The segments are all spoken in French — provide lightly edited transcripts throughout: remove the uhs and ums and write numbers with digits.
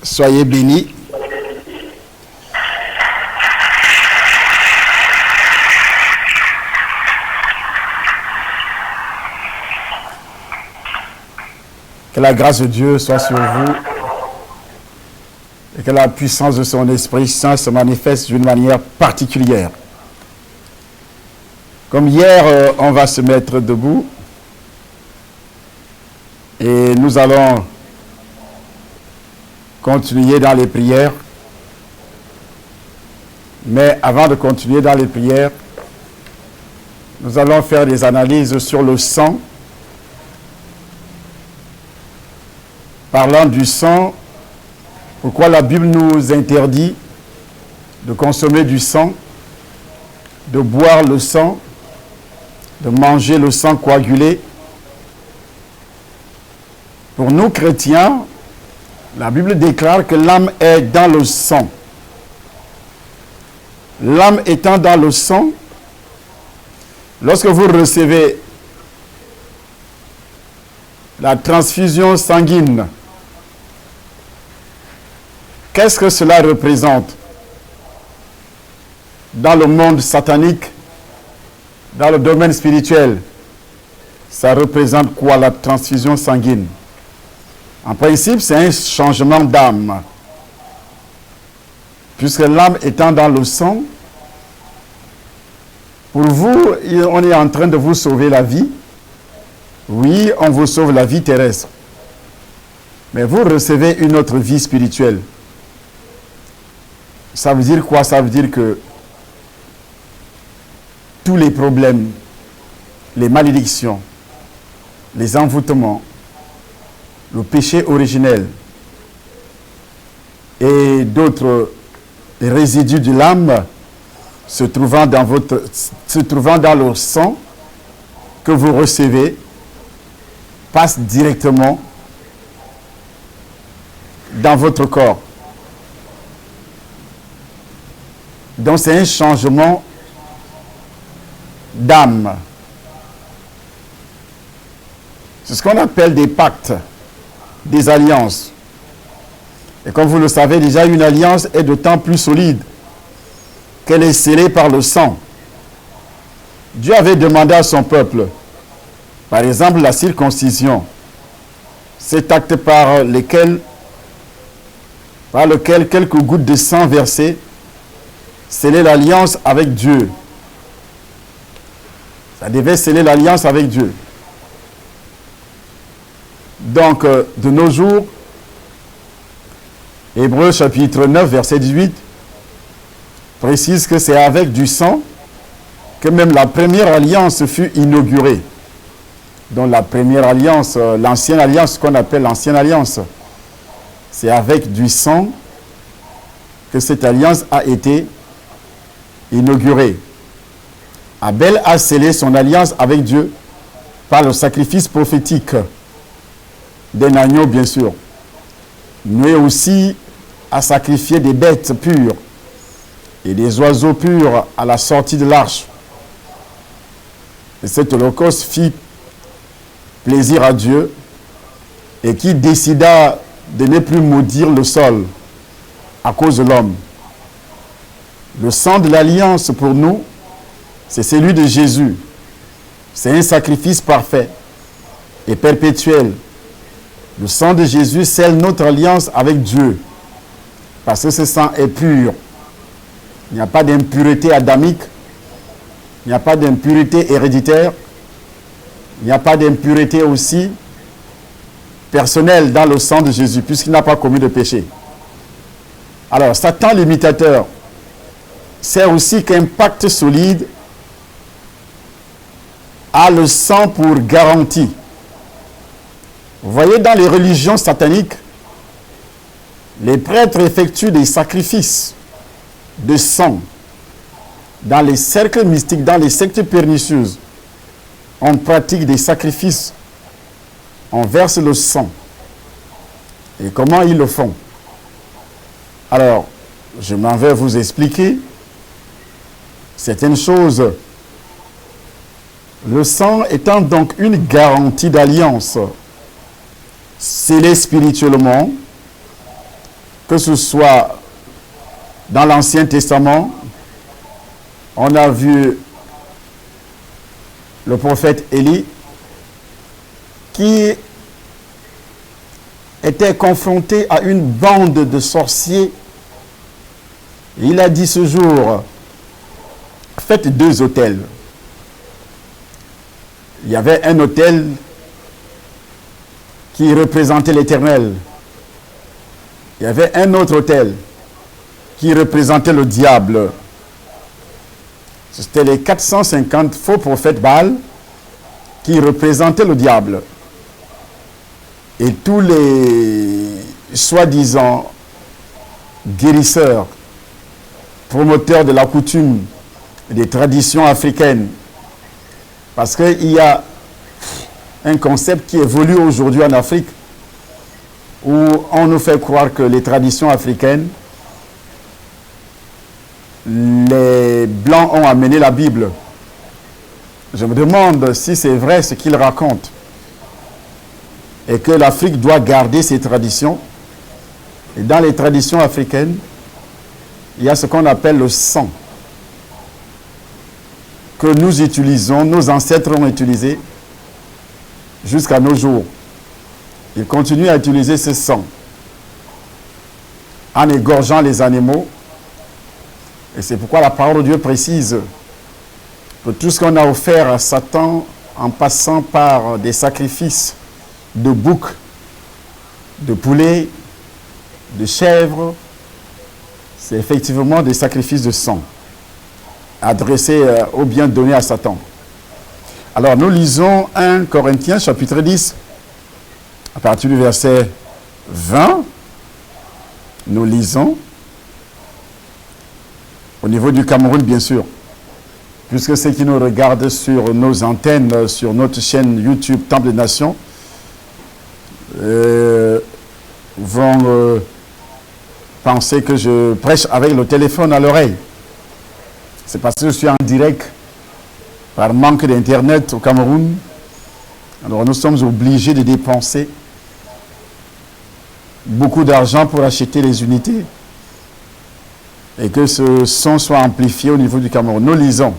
Soyez bénis. Que la grâce de Dieu soit sur vous et que la puissance de son Esprit Saint se manifeste d'une manière particulière. Comme hier, on va se mettre debout et nous allons continuer dans les prières. Mais avant de continuer dans les prières, nous allons faire des analyses sur le sang. Parlant du sang, pourquoi la Bible nous interdit de consommer du sang, de boire le sang, de manger le sang coagulé. Pour nous chrétiens, la Bible déclare que l'âme est dans le sang. L'âme étant dans le sang, lorsque vous recevez la transfusion sanguine, qu'est-ce que cela représente dans le monde satanique, dans le domaine spirituel? Ça représente quoi, la transfusion sanguine? En principe, c'est un changement d'âme. Puisque l'âme étant dans le sang, pour vous, on est en train de vous sauver la vie. Oui, on vous sauve la vie terrestre. Mais vous recevez une autre vie spirituelle. Ça veut dire quoi? Ça veut dire que tous les problèmes, les malédictions, les envoûtements, le péché originel et d'autres résidus de l'âme se trouvant dans le sang que vous recevez passent directement dans votre corps. Donc c'est un changement d'âme. C'est ce qu'on appelle des pactes, des alliances. Et comme vous le savez déjà, une alliance est d'autant plus solide qu'elle est scellée par le sang. Dieu avait demandé à son peuple, par exemple la circoncision, cet acte par lequel quelques gouttes de sang versées scellaient l'alliance avec Dieu. Ça devait sceller l'alliance avec Dieu. Donc, de nos jours, Hébreux chapitre 9, verset 18, précise que c'est avec du sang que même la première alliance fut inaugurée. Donc la première alliance, l'ancienne alliance, ce qu'on appelle l'ancienne alliance, c'est avec du sang que cette alliance a été inaugurée. Abel a scellé son alliance avec Dieu par le sacrifice prophétique d'un agneau, bien sûr. Noé aussi a sacrifié des bêtes pures et des oiseaux purs à la sortie de l'arche. Et cet holocauste fit plaisir à Dieu et qui décida de ne plus maudire le sol à cause de l'homme. Le sang de l'alliance pour nous, c'est celui de Jésus. C'est un sacrifice parfait et perpétuel. Le sang de Jésus scelle notre alliance avec Dieu parce que ce sang est pur. Il n'y a pas d'impureté adamique, il n'y a pas d'impureté héréditaire, il n'y a pas d'impureté aussi personnelle dans le sang de Jésus puisqu'il n'a pas commis de péché. Alors, Satan l'imitateur sert aussi qu'un pacte solide a le sang pour garantie. Vous voyez, dans les religions sataniques, les prêtres effectuent des sacrifices de sang. Dans les cercles mystiques, dans les sectes pernicieuses, on pratique des sacrifices. On verse le sang. Et comment ils le font? Alors, je m'en vais vous expliquer certaines choses. Le sang étant donc une garantie d'alliance, scellée spirituellement, que ce soit dans l'Ancien Testament, on a vu le prophète Élie qui était confronté à une bande de sorciers. Il a dit ce jour, faites 2 autels. Il y avait un autel qui représentait l'Éternel. Il y avait un autre autel qui représentait le diable. C'était les 450 faux prophètes Baal qui représentaient le diable. Et tous les soi-disant guérisseurs, promoteurs de la coutume, des traditions africaines, parce qu'il y a un concept qui évolue aujourd'hui en Afrique où on nous fait croire que les traditions africaines, les Blancs ont amené la Bible. Je me demande si c'est vrai ce qu'ils racontent et que l'Afrique doit garder ses traditions. Et dans les traditions africaines, il y a ce qu'on appelle le sang que nous utilisons, nos ancêtres ont utilisé jusqu'à nos jours. Ils continuent à utiliser ce sang en égorgeant les animaux. Et c'est pourquoi la parole de Dieu précise que tout ce qu'on a offert à Satan en passant par des sacrifices de boucs, de poulets, de chèvres, c'est effectivement des sacrifices de sang adressés ou bien donnés à Satan. Alors nous lisons 1 Corinthiens chapitre 10 à partir du verset 20. Nous lisons au niveau du Cameroun, bien sûr, puisque ceux qui nous regardent sur nos antennes, sur notre chaîne YouTube Temple des Nations, vont penser que je prêche avec le téléphone à l'oreille. C'est parce que je suis en direct par manque d'internet au Cameroun. Alors nous sommes obligés de dépenser beaucoup d'argent pour acheter les unités et que ce son soit amplifié au niveau du Cameroun. Nous lisons.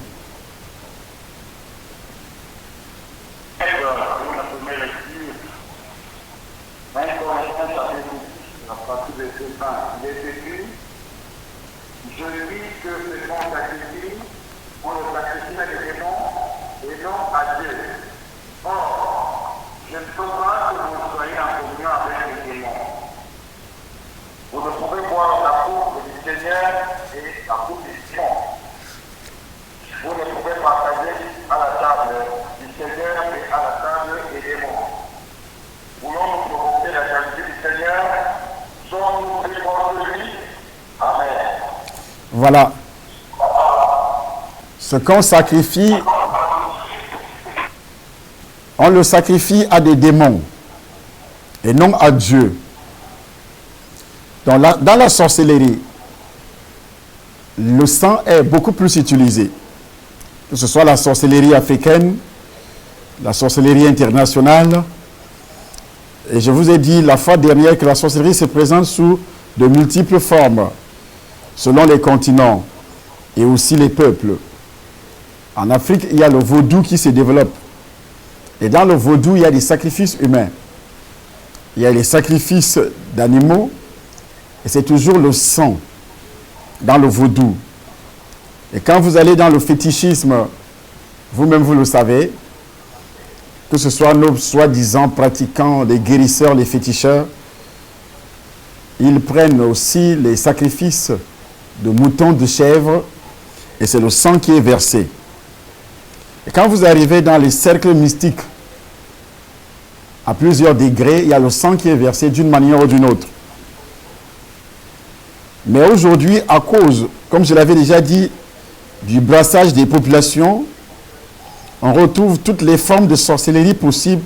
Voilà. Ce qu'on sacrifie, on le sacrifie à des démons et non à Dieu. Dans la sorcellerie, le sang est beaucoup plus utilisé. Que ce soit la sorcellerie africaine, la sorcellerie internationale. Et je vous ai dit la fois dernière que la sorcellerie se présente sous de multiples formes, selon les continents et aussi les peuples. En Afrique, il y a le vaudou qui se développe. Et dans le vaudou, il y a des sacrifices humains. Il y a les sacrifices d'animaux. Et c'est toujours le sang dans le vaudou. Et quand vous allez dans le fétichisme, vous-même vous le savez, que ce soit nos soi-disant pratiquants, les guérisseurs, les féticheurs, ils prennent aussi les sacrifices de moutons, de chèvres, et c'est le sang qui est versé. Et quand vous arrivez dans les cercles mystiques, à plusieurs degrés, il y a le sang qui est versé d'une manière ou d'une autre. Mais aujourd'hui, à cause, comme je l'avais déjà dit, du brassage des populations, on retrouve toutes les formes de sorcellerie possibles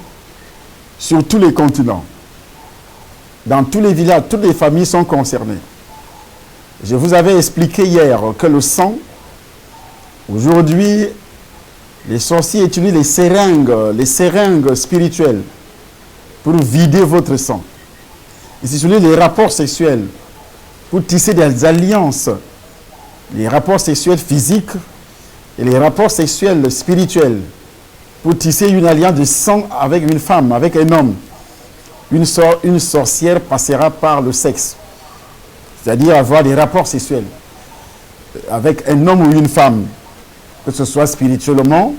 sur tous les continents. Dans tous les villages, toutes les familles sont concernées. Je vous avais expliqué hier que le sang, aujourd'hui, les sorciers utilisent les seringues spirituelles pour vider votre sang. Ils utilisent les rapports sexuels pour tisser des alliances, les rapports sexuels physiques et les rapports sexuels spirituels, pour tisser une alliance de sang avec une femme, avec un homme. Une sorcière passera par le sexe, c'est-à-dire avoir des rapports sexuels avec un homme ou une femme, que ce soit spirituellement,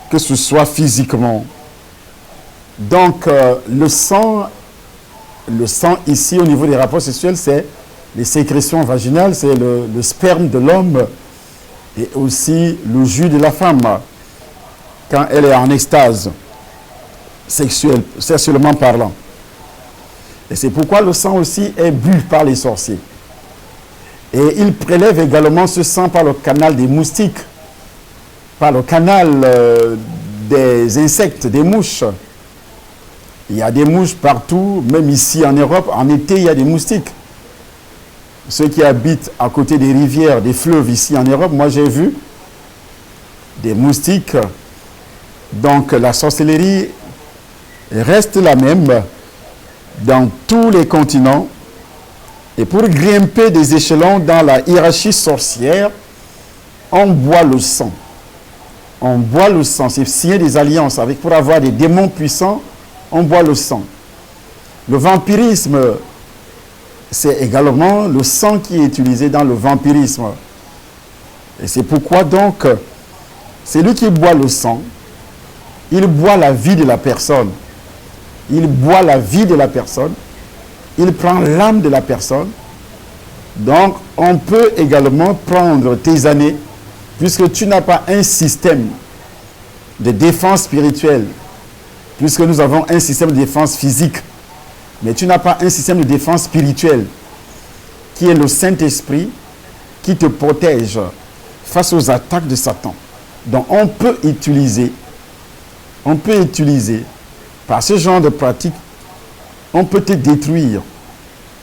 que ce soit physiquement. Donc, le sang ici, au niveau des rapports sexuels, c'est les sécrétions vaginales, c'est le sperme de l'homme et aussi le jus de la femme quand elle est en extase sexuelle, sexuellement parlant. Et c'est pourquoi le sang aussi est bu par les sorciers. Et ils prélèvent également ce sang par le canal des moustiques, par le canal des insectes, des mouches. Il y a des mouches partout, même ici en Europe. En été, il y a des moustiques. Ceux qui habitent à côté des rivières, des fleuves ici en Europe, moi j'ai vu des moustiques. Donc la sorcellerie reste la même dans tous les continents. Et pour grimper des échelons dans la hiérarchie sorcière, on boit le sang. On boit le sang, c'est signer des alliances avec, pour avoir des démons puissants, on boit le sang. Le vampirisme, c'est également le sang qui est utilisé dans le vampirisme. Et c'est pourquoi donc, celui qui boit le sang, il boit la vie de la personne. Il boit la vie de la personne. Il prend l'âme de la personne. Donc, on peut également prendre tes années, puisque tu n'as pas un système de défense spirituelle, puisque nous avons un système de défense physique, mais tu n'as pas un système de défense spirituelle, qui est le Saint-Esprit, qui te protège face aux attaques de Satan. Donc, on peut utiliser par ce genre de pratique, on peut te détruire,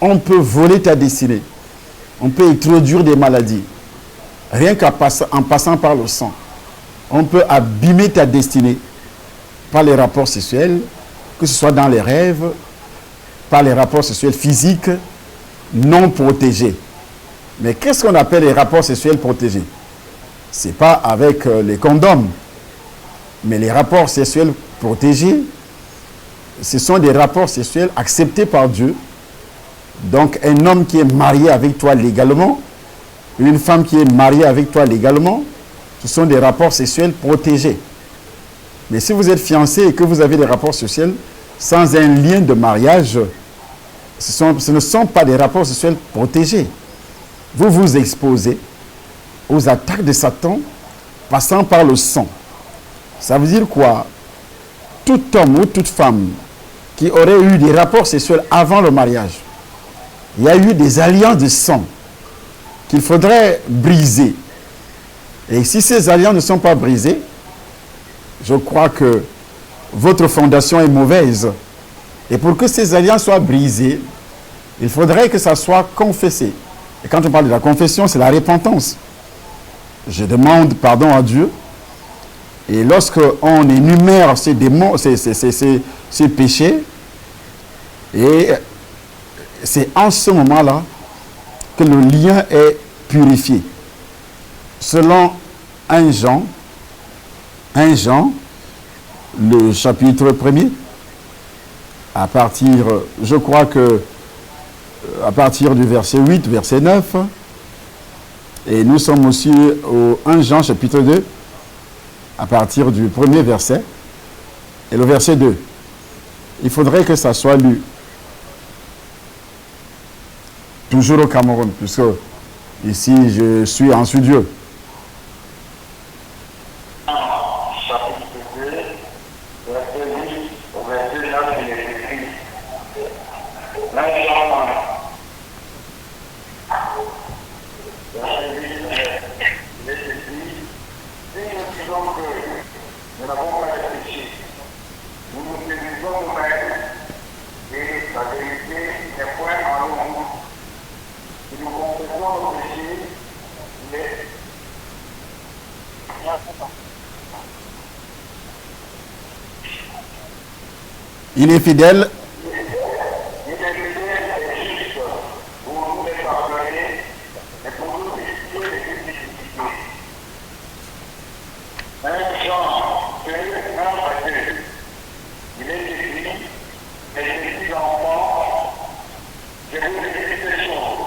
on peut voler ta destinée, on peut introduire des maladies, rien en passant par le sang. On peut abîmer ta destinée par les rapports sexuels, que ce soit dans les rêves, par les rapports sexuels physiques non protégés. Mais qu'est-ce qu'on appelle les rapports sexuels protégés? Ce n'est pas avec les condoms, mais les rapports sexuels protégés, ce sont des rapports sexuels acceptés par Dieu. Donc un homme qui est marié avec toi légalement, une femme qui est mariée avec toi légalement, ce sont des rapports sexuels protégés. Mais si vous êtes fiancé et que vous avez des rapports sexuels sans un lien de mariage, ce ne sont pas des rapports sexuels protégés. Vous vous exposez aux attaques de Satan passant par le sang. Ça veut dire quoi? Tout homme ou toute femme qui aurait eu des rapports sexuels avant le mariage, il y a eu des alliances de sang qu'il faudrait briser. Et si ces alliances ne sont pas brisées, je crois que votre fondation est mauvaise. Et pour que ces alliances soient brisées, il faudrait que ça soit confessé. Et quand on parle de la confession, c'est la repentance. Je demande pardon à Dieu. Et lorsque on énumère ces démons, ces péchés, et c'est en ce moment-là que le lien est purifié. Selon 1 Jean, le chapitre 1er, à partir, je crois que à partir du verset 8, verset 9, et nous sommes aussi au 1 Jean chapitre 2, à partir du premier verset, et le verset 2. Il faudrait que ça soit lu. Toujours au Cameroun, puisque ici je suis en studio. Il est fidèle. mes petits-enfants, je vous écris ces choses,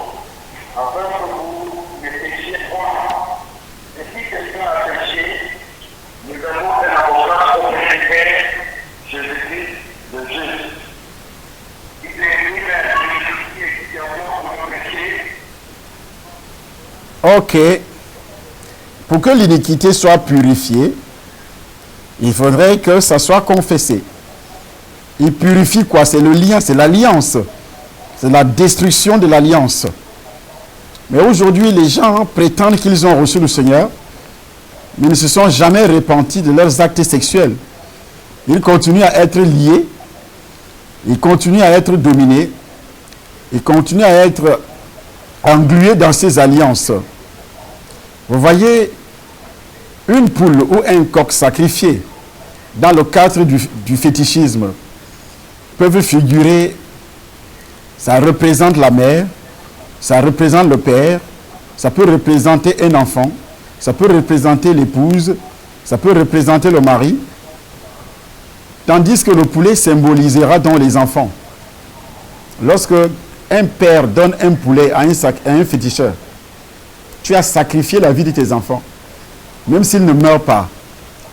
afin que vous ne péchiez point. Et si quelqu'un a péché, nous avons un avocat auprès du Père, Jésus-Christ, le juste. Il est lui-même qui expiation pour nos péchés. Ok. Pour que l'iniquité soit purifiée, il faudrait que ça soit confessé. Il purifie quoi? C'est le lien, c'est l'alliance. C'est la destruction de l'alliance. Mais aujourd'hui, les gens prétendent qu'ils ont reçu le Seigneur, mais ne se sont jamais repentis de leurs actes sexuels. Ils continuent à être liés, ils continuent à être dominés, ils continuent à être englués dans ces alliances. Vous voyez, une poule ou un coq sacrifié dans le cadre du fétichisme peuvent figurer, ça représente la mère, ça représente le père, ça peut représenter un enfant, ça peut représenter l'épouse, ça peut représenter le mari, tandis que le poulet symbolisera donc les enfants. Lorsque un père donne un poulet à un féticheur, tu as sacrifié la vie de tes enfants, même s'ils ne meurent pas,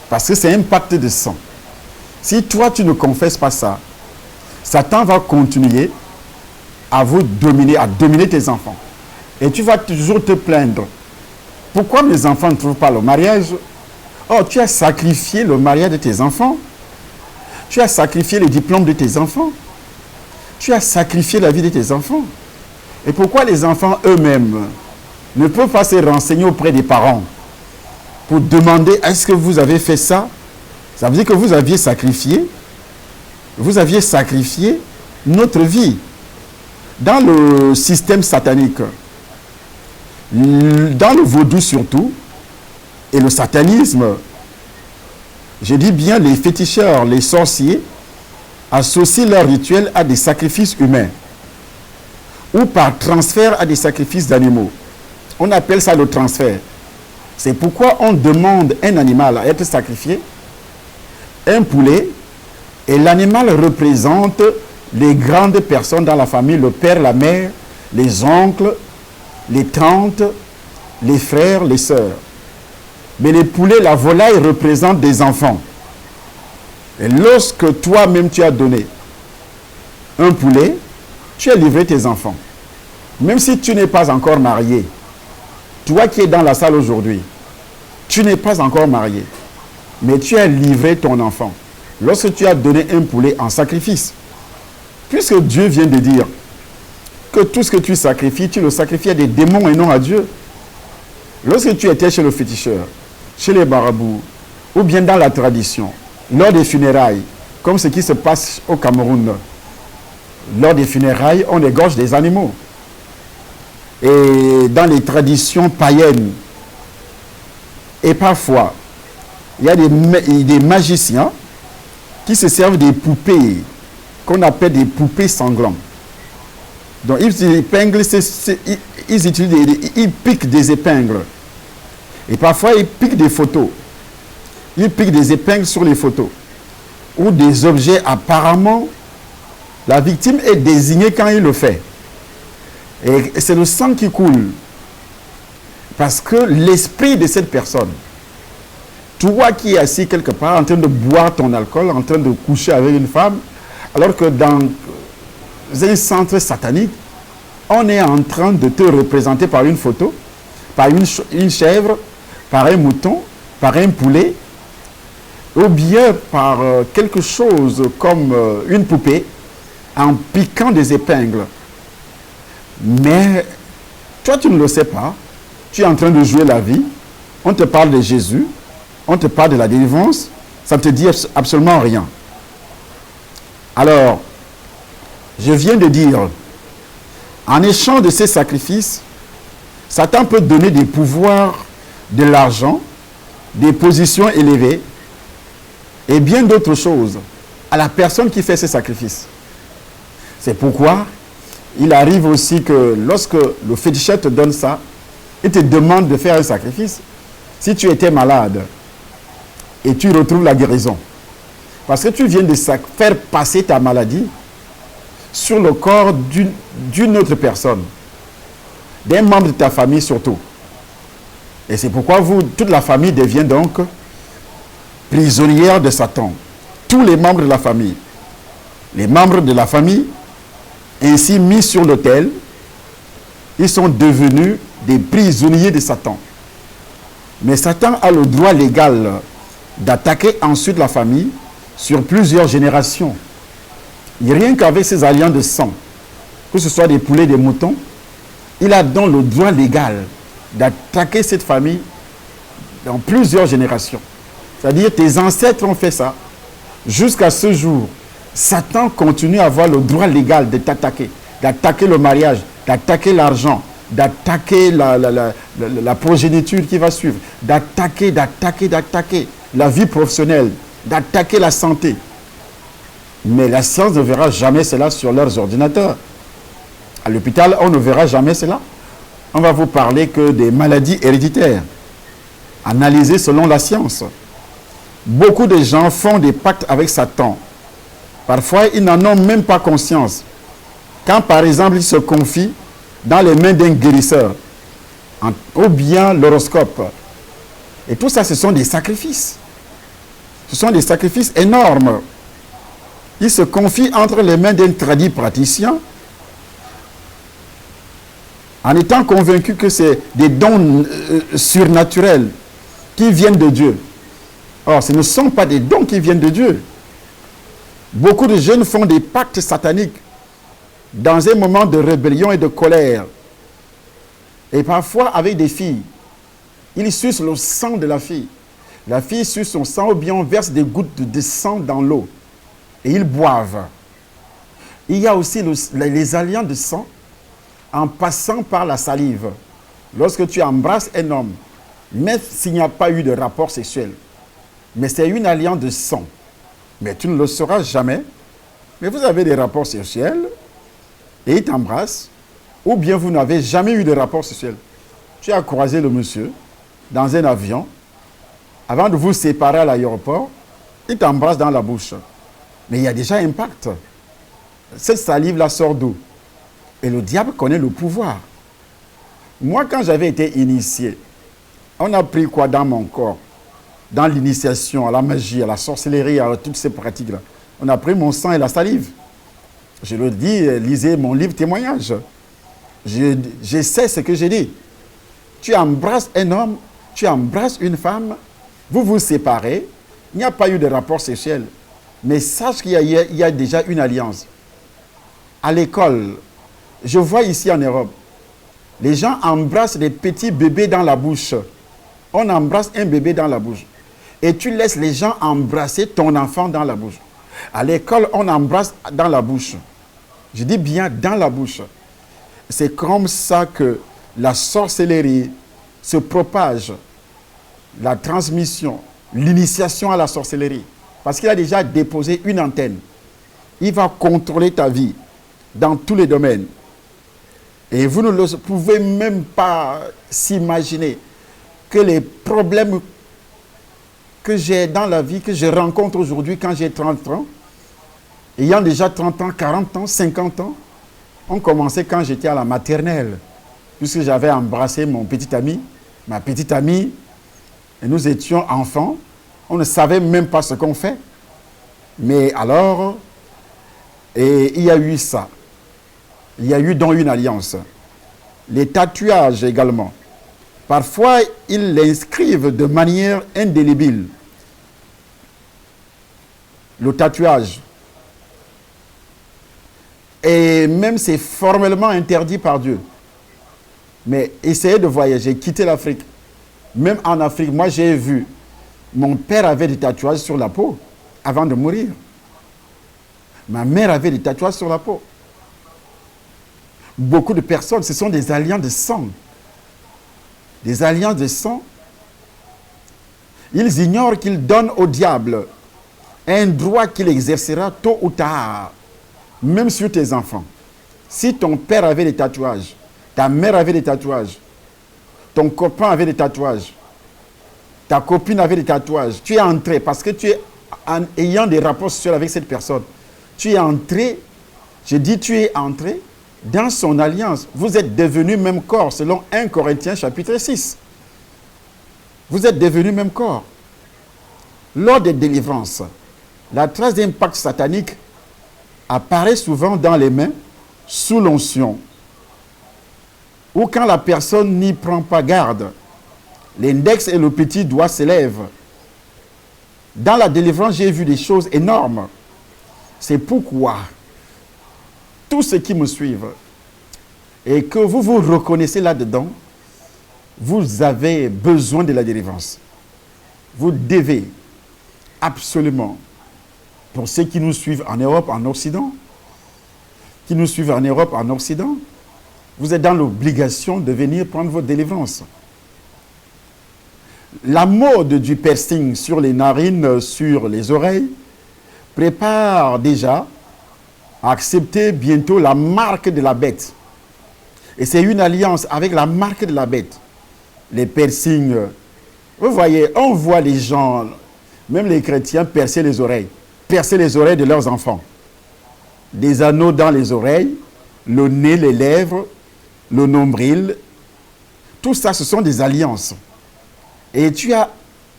parce que c'est un pacte de sang. Si toi tu ne confesses pas ça, Satan va continuer à vous dominer, à dominer tes enfants. Et tu vas toujours te plaindre. Pourquoi mes enfants ne trouvent pas le mariage? Oh, tu as sacrifié le mariage de tes enfants. Tu as sacrifié les diplômes de tes enfants. Tu as sacrifié la vie de tes enfants. Et pourquoi les enfants eux-mêmes ne peuvent pas se renseigner auprès des parents pour demander est-ce que vous avez fait ça? Ça veut dire que vous aviez sacrifié notre vie. Dans le système satanique, dans le vaudou surtout, et le satanisme, je dis bien les féticheurs, les sorciers, associent leurs rituels à des sacrifices humains ou par transfert à des sacrifices d'animaux. On appelle ça le transfert. C'est pourquoi on demande un animal à être sacrifié, un poulet, et l'animal représente les grandes personnes dans la famille, le père, la mère, les oncles, les tantes, les frères, les sœurs. Mais les poulets, la volaille représentent des enfants. Et lorsque toi-même tu as donné un poulet, tu as livré tes enfants. Même si tu n'es pas encore marié, toi qui es dans la salle aujourd'hui, tu n'es pas encore marié, mais tu as livré ton enfant. Lorsque tu as donné un poulet en sacrifice, puisque Dieu vient de dire que tout ce que tu sacrifies, tu le sacrifies à des démons et non à Dieu. Lorsque tu étais chez le féticheur, chez les marabouts, ou bien dans la tradition, lors des funérailles, comme ce qui se passe au Cameroun, lors des funérailles, on égorge des animaux. Et dans les traditions païennes, et parfois, il y a des magiciens qui se servent des poupées, qu'on appelle des poupées sanglantes. Donc, ils piquent des épingles. Et parfois, ils piquent des photos. Ils piquent des épingles sur les photos. Ou des objets apparemment, la victime est désignée quand il le fait. Et c'est le sang qui coule. Parce que l'esprit de cette personne, toi qui es assis quelque part en train de boire ton alcool, en train de coucher avec une femme, alors que dans un centre satanique, on est en train de te représenter par une photo, par une chèvre, par un mouton, par un poulet, ou bien par quelque chose comme une poupée, en piquant des épingles. Mais toi, tu ne le sais pas. Tu es en train de jouer la vie. On te parle de Jésus. On te parle de la délivrance. Ça ne te dit absolument rien. Alors, je viens de dire, en échange de ces sacrifices, Satan peut donner des pouvoirs, de l'argent, des positions élevées et bien d'autres choses à la personne qui fait ces sacrifices. C'est pourquoi il arrive aussi que lorsque le féticheur te donne ça, il te demande de faire un sacrifice. Si tu étais malade et tu retrouves la guérison, parce que tu viens de faire passer ta maladie sur le corps d'une autre personne, d'un membre de ta famille surtout. Et c'est pourquoi toute la famille devient donc prisonnière de Satan. Tous les membres de la famille. Les membres de la famille, ainsi mis sur l'autel, ils sont devenus des prisonniers de Satan. Mais Satan a le droit légal d'attaquer ensuite la famille sur plusieurs générations. Et rien qu'avec ses alliances de sang, que ce soit des poulets, des moutons, il a donc le droit légal d'attaquer cette famille dans plusieurs générations. C'est-à-dire tes ancêtres ont fait ça. Jusqu'à ce jour, Satan continue à avoir le droit légal de t'attaquer, d'attaquer le mariage, d'attaquer l'argent, d'attaquer la progéniture qui va suivre, d'attaquer la vie professionnelle, d'attaquer la santé. Mais la science ne verra jamais cela sur leurs ordinateurs. À l'hôpital, on ne verra jamais cela. On va vous parler que des maladies héréditaires, analysées selon la science. Beaucoup de gens font des pactes avec Satan. Parfois, ils n'en ont même pas conscience. Quand, par exemple, ils se confient dans les mains d'un guérisseur, ou bien l'horoscope. Et tout ça, ce sont des sacrifices. Ce sont des sacrifices énormes. Ils se confient entre les mains d'un tradit praticien, en étant convaincus que c'est des dons surnaturels qui viennent de Dieu. Or, ce ne sont pas des dons qui viennent de Dieu. Beaucoup de jeunes font des pactes sataniques dans un moment de rébellion et de colère. Et parfois avec des filles. Ils sucent le sang de la fille. La fille suce son sang ou bien on verse des gouttes de sang dans l'eau. Et ils boivent. Il y a aussi les alliances de sang en passant par la salive. Lorsque tu embrasses un homme, même s'il n'y a pas eu de rapport sexuel, mais c'est une alliance de sang. Mais tu ne le sauras jamais. Mais vous avez des rapports sexuels et il t'embrasse, ou bien vous n'avez jamais eu de rapport sexuel. Tu as croisé le monsieur dans un avion, avant de vous séparer à l'aéroport, il t'embrasse dans la bouche. Mais il y a déjà un pacte. Cette salive-là sort d'où? Et le diable connaît le pouvoir. Moi, quand j'avais été initié, on a pris quoi dans mon corps? Dans l'initiation, à la magie, à la sorcellerie, à toutes ces pratiques-là. On a pris mon sang et la salive. Je le dis, lisez mon livre témoignage. Je sais ce que j'ai dit. Tu embrasses un homme, tu embrasses une femme, vous vous séparez, il n'y a pas eu de rapport sexuel. Mais sache qu'il y a déjà une alliance. À l'école, je vois ici en Europe, les gens embrassent des petits bébés dans la bouche. On embrasse un bébé dans la bouche. Et tu laisses les gens embrasser ton enfant dans la bouche. À l'école, on embrasse dans la bouche. Je dis bien dans la bouche. C'est comme ça que la sorcellerie se propage. La transmission, l'initiation à la sorcellerie. Parce qu'il a déjà déposé une antenne. Il va contrôler ta vie dans tous les domaines. Et vous ne pouvez même pas s'imaginer que les problèmes que j'ai dans la vie, que je rencontre aujourd'hui quand j'ai 30 ans, ayant déjà 30 ans, 40 ans, 50 ans, ont commencé quand j'étais à la maternelle, puisque j'avais embrassé mon petit ami, ma petite amie, et nous étions enfants, on ne savait même pas ce qu'on fait. Mais alors, il y a eu ça. Il y a eu donc une alliance. Les tatouages également. Parfois, ils l'inscrivent de manière indélébile. Le tatouage. Et même c'est formellement interdit par Dieu. Mais essayez de voyager, quitter l'Afrique. Même en Afrique, moi j'ai vu, mon père avait des tatouages sur la peau avant de mourir. Ma mère avait des tatouages sur la peau. Beaucoup de personnes, ce sont des alliances de sang. Des alliances de sang. Ils ignorent qu'ils donnent au diable un droit qu'il exercera tôt ou tard, même sur tes enfants. Si ton père avait des tatouages, ta mère avait des tatouages, ton copain avait des tatouages, ta copine avait des tatouages, tu es entré parce que tu es ayant des rapports sexuels avec cette personne, tu es entré J'ai dit, tu es entré dans son alliance. Vous êtes devenus même corps, selon 1 Corinthiens chapitre 6. Vous êtes devenus même corps. Lors des délivrances, la trace d'impact satanique apparaît souvent dans les mains, sous l'onction, ou quand la personne n'y prend pas garde. L'index et le petit doigt s'élèvent. Dans la délivrance, j'ai vu des choses énormes. C'est pourquoi tous ceux qui me suivent et que vous vous reconnaissez là-dedans, vous avez besoin de la délivrance. Vous devez absolument, pour ceux qui nous suivent en Europe, en Occident, vous êtes dans l'obligation de venir prendre votre délivrance. La mode du piercing sur les narines, sur les oreilles, prépare déjà à accepter bientôt la marque de la bête. Et c'est une alliance avec la marque de la bête. Les piercings, vous voyez, on voit les gens, même les chrétiens, percer les oreilles de leurs enfants. Des anneaux dans les oreilles, le nez, les lèvres, le nombril. Tout ça, ce sont des alliances. Et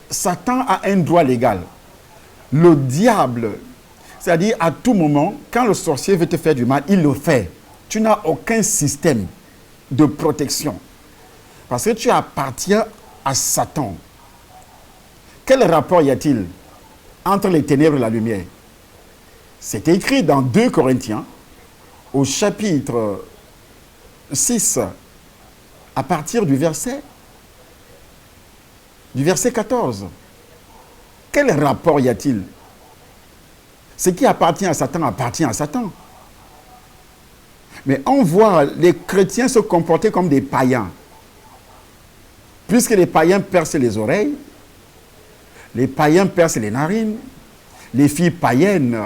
Satan a un droit légal. Le diable, c'est-à-dire à tout moment, quand le sorcier veut te faire du mal, il le fait. Tu n'as aucun système de protection. Parce que tu appartiens à Satan. Quel rapport y a-t-il entre les ténèbres et la lumière? C'est écrit dans 2 Corinthiens, au chapitre 6, à partir du verset 14. Quel rapport y a-t-il? Ce qui appartient à Satan appartient à Satan. Mais on voit les chrétiens se comporter comme des païens. Puisque les païens percent les oreilles, les païens percent les narines, les filles païennes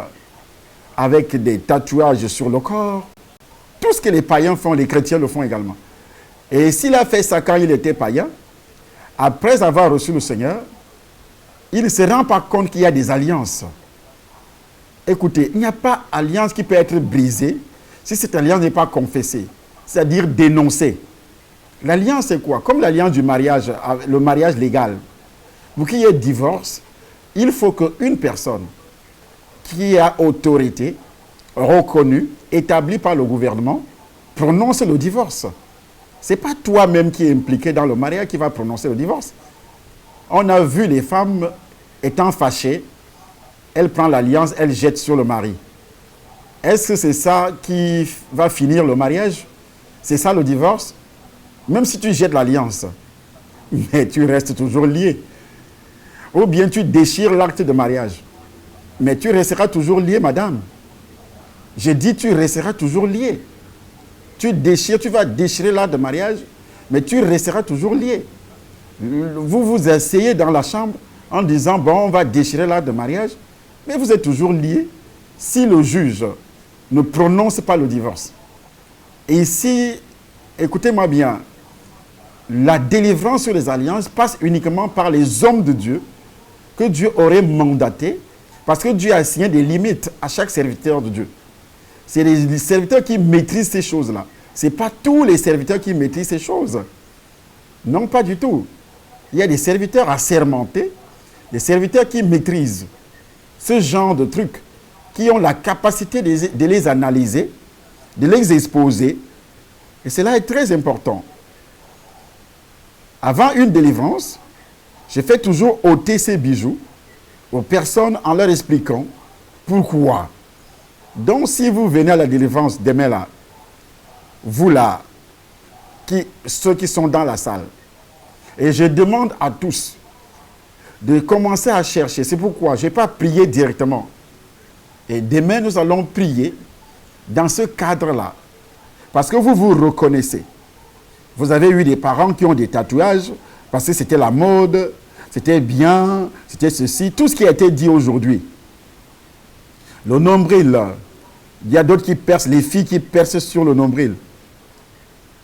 avec des tatouages sur le corps. Tout ce que les païens font, les chrétiens le font également. Et s'il a fait ça quand il était païen, après avoir reçu le Seigneur, il ne se rend pas compte qu'il y a des alliances. Écoutez, il n'y a pas alliance qui peut être brisée si cette alliance n'est pas confessée, c'est-à-dire dénoncée. L'alliance, c'est quoi? Comme l'alliance du mariage, le mariage légal. Pour qu'il y ait divorce, il faut qu'une personne qui a autorité, reconnue, établie par le gouvernement, prononce le divorce. Ce n'est pas toi-même qui est impliqué dans le mariage qui va prononcer le divorce. On a vu les femmes étant fâchées, elles prennent l'alliance, elles jettent sur le mari. Est-ce que c'est ça qui va finir le mariage? C'est ça le divorce? Même si tu jettes l'alliance, mais tu restes toujours lié. Ou bien tu déchires l'acte de mariage, mais tu resteras toujours lié, madame. J'ai dit tu resteras toujours lié. Tu vas déchirer l'acte de mariage, mais tu resteras toujours lié. Vous vous asseyez dans la chambre en disant, bon, on va déchirer l'acte de mariage, mais vous êtes toujours lié si le juge ne prononce pas le divorce. Et ici, écoutez-moi bien, la délivrance sur les alliances passe uniquement par les hommes de Dieu que Dieu aurait mandatés, parce que Dieu a assigné des limites à chaque serviteur de Dieu. C'est les serviteurs qui maîtrisent ces choses-là. Ce n'est pas tous les serviteurs qui maîtrisent ces choses. Non, pas du tout. Il y a des serviteurs assermentés, des serviteurs qui maîtrisent ce genre de trucs, qui ont la capacité de les analyser, de les exposer. Et cela est très important. Avant une délivrance, je fais toujours ôter ces bijoux aux personnes en leur expliquant pourquoi. Donc, si vous venez à la délivrance demain là, vous là, ceux qui sont dans la salle, et je demande à tous de commencer à chercher. C'est pourquoi je ne vais pas prier directement. Et demain, nous allons prier dans ce cadre-là. Parce que vous vous reconnaissez. Vous avez eu des parents qui ont des tatouages, parce que c'était la mode, c'était bien, c'était ceci, tout ce qui a été dit aujourd'hui. Le nombril, il y a d'autres qui percent, les filles qui percent sur le nombril.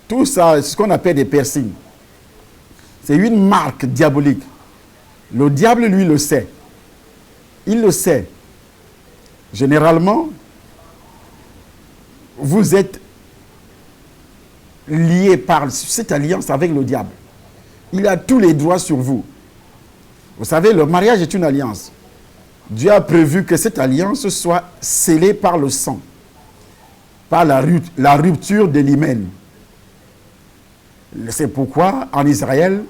Tout ça, c'est ce qu'on appelle des piercings. C'est une marque diabolique. Le diable, lui, le sait. Il le sait. Généralement, vous êtes lié par cette alliance avec le diable. Il a tous les droits sur vous. Vous savez, le mariage est une alliance. Dieu a prévu que cette alliance soit scellée par le sang, par la rupture de l'hymen. C'est pourquoi, en Israël,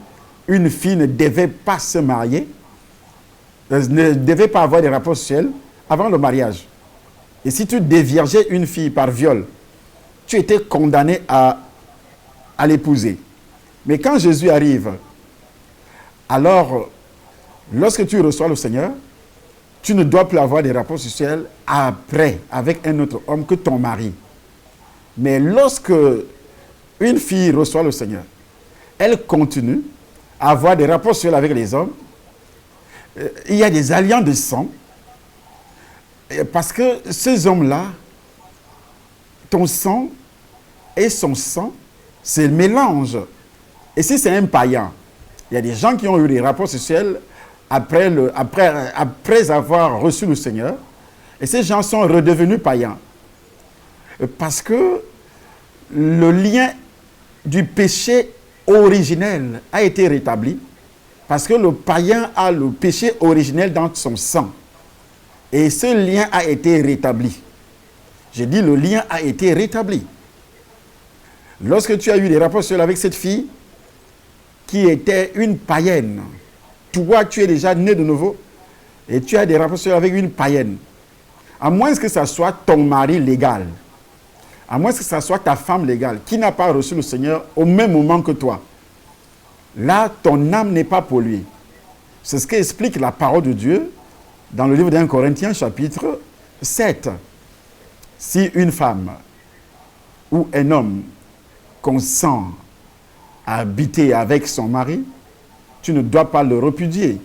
une fille ne devait pas se marier, ne devait pas avoir des rapports sexuels avant le mariage. Et si tu déviergeais une fille par viol, tu étais condamné à l'épouser. Mais quand Jésus arrive, alors, lorsque tu reçois le Seigneur, tu ne dois plus avoir des rapports sexuels après, avec un autre homme que ton mari. Mais lorsque une fille reçoit le Seigneur, elle continue à avoir des rapports sexuels avec les hommes. Il y a des alliances de sang. Parce que ces hommes-là, ton sang et son sang, c'est le mélange. Et si c'est un païen, il y a des gens qui ont eu des rapports sexuels après avoir reçu le Seigneur, et ces gens sont redevenus païens. Parce que le lien du péché originel a été rétabli, parce que le païen a le péché originel dans son sang. Et ce lien a été rétabli. J'ai dit le lien a été rétabli. Lorsque tu as eu des rapports sexuels avec cette fille, qui était une païenne, toi, tu es déjà né de nouveau, et tu as des rapports sexuels avec une païenne. À moins que ça soit ton mari légal, à moins que ça soit ta femme légale, qui n'a pas reçu le Seigneur au même moment que toi. Là, ton âme n'est pas polluée. C'est ce qu'explique la parole de Dieu dans le livre d'1 Corinthiens, chapitre 7. Si une femme ou un homme consent à habiter avec son mari, tu ne dois pas le repudier,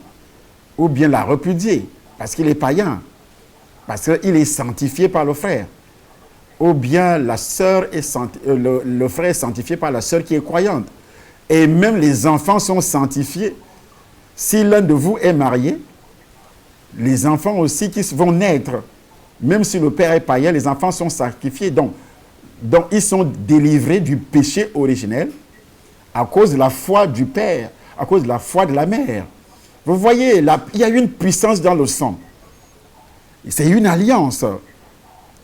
ou bien la repudier, parce qu'il est païen, parce qu'il est sanctifié par le frère, ou bien la sœur le frère est sanctifié par la sœur qui est croyante. Et même les enfants sont sanctifiés. Si l'un de vous est marié, les enfants aussi qui vont naître, même si le père est païen, les enfants sont sanctifiés. Donc ils sont délivrés du péché originel à cause de la foi du père, à cause de la foi de la mère. Vous voyez, il y a une puissance dans le sang. C'est une alliance.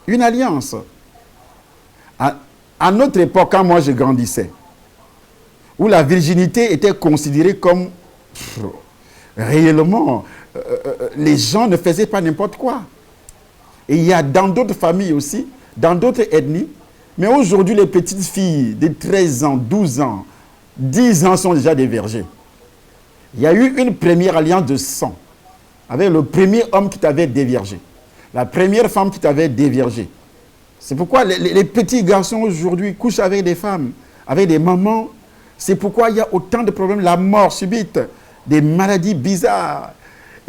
Une alliance. À notre époque, quand moi je grandissais, où la virginité était considérée comme réellement, les gens ne faisaient pas n'importe quoi. Et il y a dans d'autres familles aussi, dans d'autres ethnies, mais aujourd'hui les petites filles de 13 ans, 12 ans, 10 ans sont déjà des vergers. Il y a eu une première alliance de sang avec le premier homme qui t'avait déviergé, la première femme qui t'avait déviergé. C'est pourquoi les petits garçons aujourd'hui couchent avec des femmes, avec des mamans. C'est pourquoi il y a autant de problèmes, la mort subite, des maladies bizarres,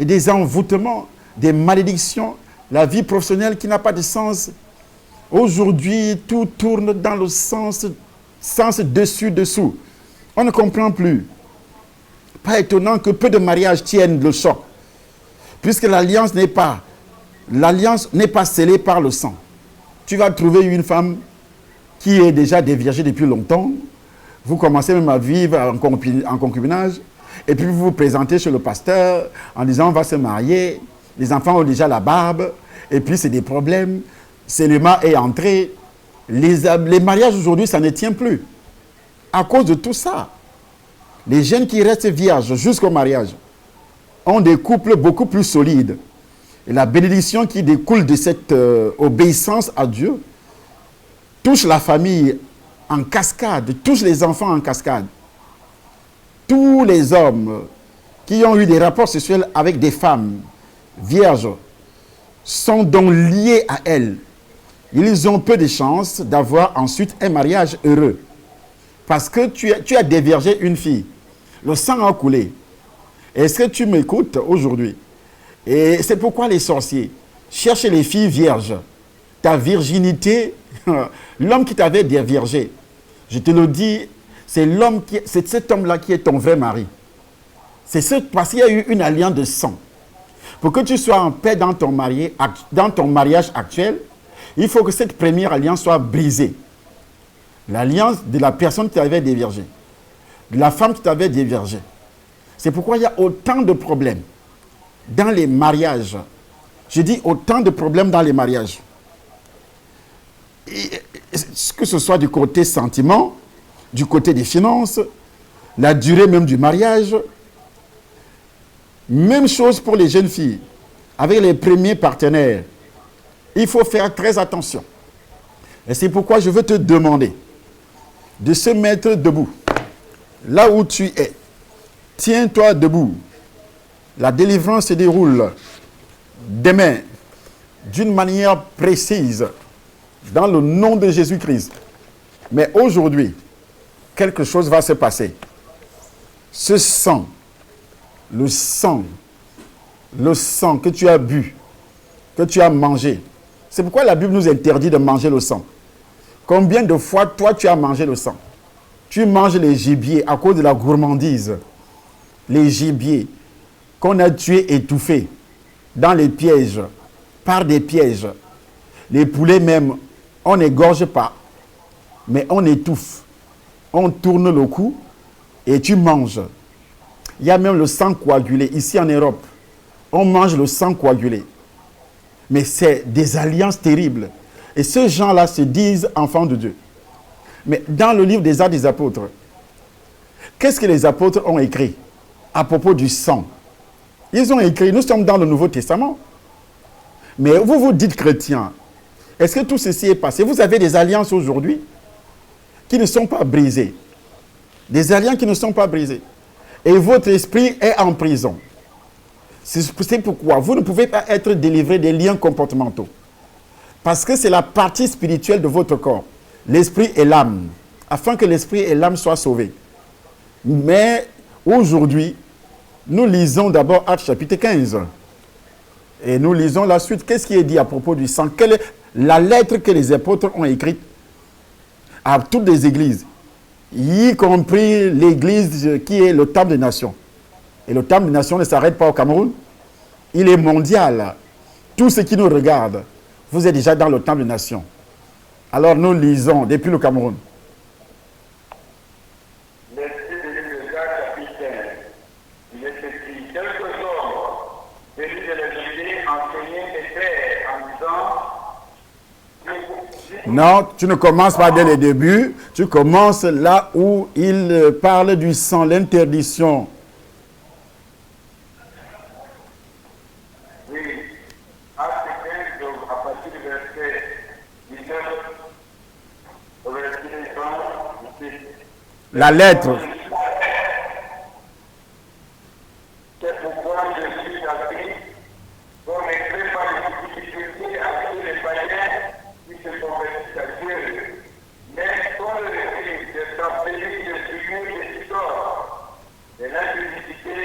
et des envoûtements, des malédictions, la vie professionnelle qui n'a pas de sens. Aujourd'hui, tout tourne dans le sens dessus-dessous. On ne comprend plus. Pas étonnant que peu de mariages tiennent le choc, puisque l'alliance n'est pas scellée par le sang. Tu vas trouver une femme qui est déjà déviergée depuis longtemps. Vous commencez même à vivre en concubinage. Et puis vous vous présentez chez le pasteur en disant on va se marier. Les enfants ont déjà la barbe. Et puis c'est des problèmes. Célibat est entré. Les mariages aujourd'hui, ça ne tient plus. À cause de tout ça. Les jeunes qui restent vierges jusqu'au mariage ont des couples beaucoup plus solides. Et la bénédiction qui découle de cette obéissance à Dieu touche la famille en cascade, touche les enfants en cascade. Tous les hommes qui ont eu des rapports sexuels avec des femmes vierges sont donc liés à elles. Ils ont peu de chances d'avoir ensuite un mariage heureux. Parce que tu as déviergé une fille. Le sang a coulé. Est-ce que tu m'écoutes aujourd'hui? Et c'est pourquoi les sorciers cherchent les filles vierges. Ta virginité, l'homme qui t'avait déviergé, je te le dis, c'est cet homme-là qui est ton vrai mari. Parce qu'il y a eu une alliance de sang. Pour que tu sois en paix dans ton mariage actuel, Il faut que cette première alliance soit brisée. L'alliance de la personne qui t'avait déviergé, de la femme qui t'avait déviergé. C'est pourquoi il y a autant de problèmes dans les mariages. Je dis autant de problèmes dans les mariages. Que ce soit du côté sentiment, du côté des finances, la durée même du mariage. Même chose pour les jeunes filles. Avec les premiers partenaires, il faut faire très attention. Et c'est pourquoi je veux te demander de se mettre debout. Là où tu es, tiens-toi debout. La délivrance se déroule demain d'une manière précise dans le nom de Jésus-Christ. Mais aujourd'hui, quelque chose va se passer. Ce sang, le sang que tu as bu, que tu as mangé. C'est pourquoi la Bible nous interdit de manger le sang. Combien de fois, toi, tu as mangé le sang? Tu manges les gibiers à cause de la gourmandise. Les gibiers qu'on a tués, étouffés dans les pièges, par des pièges. Les poulets même, on n'égorge pas, mais on étouffe. On tourne le cou et tu manges. Il y a même le sang coagulé. Ici en Europe, on mange le sang coagulé. Mais c'est des alliances terribles. Et ces gens-là se disent enfants de Dieu. Mais dans le livre des Actes des Apôtres, qu'est-ce que les apôtres ont écrit à propos du sang? Ils ont écrit, nous sommes dans le Nouveau Testament. Mais vous vous dites chrétiens. Est-ce que tout ceci est passé? Vous avez des alliances aujourd'hui qui ne sont pas brisées. Des alliances qui ne sont pas brisées. Et votre esprit est en prison. C'est pourquoi vous ne pouvez pas être délivré des liens comportementaux. Parce que c'est la partie spirituelle de votre corps. L'esprit et l'âme. Afin que l'esprit et l'âme soient sauvés. Mais aujourd'hui, nous lisons d'abord Actes chapitre 15. Et nous lisons la suite. Qu'est-ce qui est dit à propos du sang? Quelle est la lettre que les apôtres ont écrite à toutes les églises, y compris l'église qui est le temple des nations. Et le temple des nations ne s'arrête pas au Cameroun. Il est mondial. Tout ce qui nous regarde, vous êtes déjà dans le temple des nations. Alors nous lisons depuis le Cameroun. L'esprit de Jacques chapitre 15. Il est écrit, quelques hommes venus de la Judée enseignaient les frères en disant, non, tu ne commences pas dès le début. Tu commences là où il parle du sang, l'interdiction. oui, Acte 15, donc, à partir du verset 19 au verset 20, La lettre. c'est pourquoi je suis appris pour ne créer pas de difficultés à tous les païens qui se convertissent à Dieu, mais pour le refus de s'empêcher de suivre les histoires, de l'impudicité,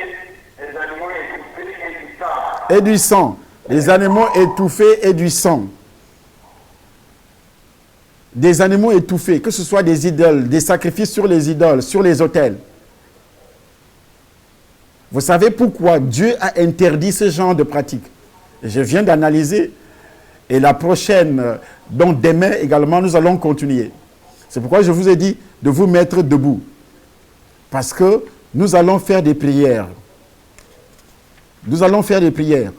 des animaux étouffés et du sang. Et du sang. Les animaux étouffés et du sang. Des animaux étouffés, que ce soit des idoles, des sacrifices sur les idoles, sur les autels. Vous savez pourquoi Dieu a interdit ce genre de pratique? Je viens d'analyser. Et la prochaine, donc demain également, nous allons continuer. C'est pourquoi je vous ai dit de vous mettre debout. Parce que nous allons faire des prières. Nous allons faire des prières.